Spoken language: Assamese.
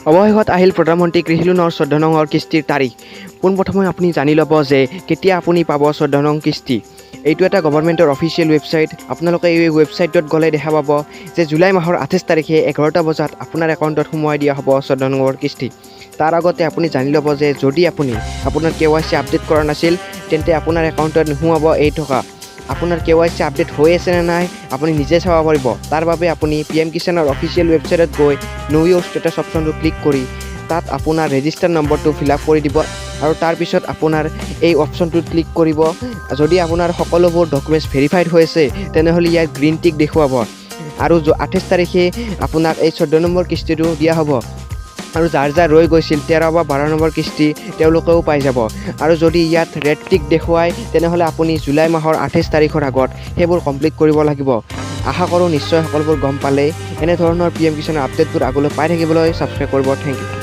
অৱশেষত আহিল প্ৰধানমন্ত্ৰী কৃষি লোনৰ 14 নং কিস্তিৰ তাৰিখ। পোনপ্ৰথমে আপুনি জানি ল'ব যে কেতিয়া আপুনি পাব 14 নং কিস্তি। এইটো এটা গভৰ্ণমেণ্টৰ অফিচিয়েল ৱেবছাইট। আপোনালোকে এই ৱেবছাইটত গ'লে দেখা পাব যে জুলাই মাহৰ 28 তাৰিখে 11টা বজাত আপোনাৰ একাউণ্টত সোমোৱাই দিয়া হ'ব 14 নম্বৰ কিস্তি। তাৰ আগতে আপুনি জানি ল'ব যে যদি আপুনি আপোনাৰ KYC আপডেট কৰা নাছিল তেন্তে আপোনাৰ একাউণ্টত নোসোমাব এই টকা। আপোনাৰ KYC আপডেট হৈ আছে নে নাই আপুনি নিজে চাব পাৰিব। তাৰ বাবে আপুনি PM কিষাণৰ অফিচিয়েল ৱেবছাইটত গৈ নো ইউৰ ষ্টেটাছ অপশ্যনটো ক্লিক কৰি তাত আপোনাৰ ৰেজিষ্টাৰ নম্বৰটো ফিল আপ কৰি দিব আৰু তাৰপিছত আপোনাৰ এই অপশ্যনটোত ক্লিক কৰিব। যদি আপোনাৰ সকলোবোৰ ডকুমেণ্টছ ভেৰিফাইড হৈ আছে তেনেহ'লে ইয়াত গ্ৰীণ টিক দেখুৱাব আৰু 28 তাৰিখে আপোনাক এই 14 নম্বৰ কিস্তিটো দিয়া হ'ব। আৰু যাৰ যাৰ ৰৈ গৈছিল 13 বা 12 নম্বৰ কিস্তি তেওঁলোকেও পাই যাব। আৰু যদি ইয়াত ৰেড টিক দেখুৱায় তেনেহ'লে আপুনি জুলাই মাহৰ 28 তাৰিখৰ আগত সেইবোৰ কমপ্লিট কৰিব লাগিব। আশা কৰোঁ নিশ্চয় সকলোবোৰ গম পালে। এনেধৰণৰ PM কিষাণৰ আপডেটবোৰ আগলৈ পাই থাকিবলৈ ছাবস্ক্ৰাইব কৰিব। Thank U.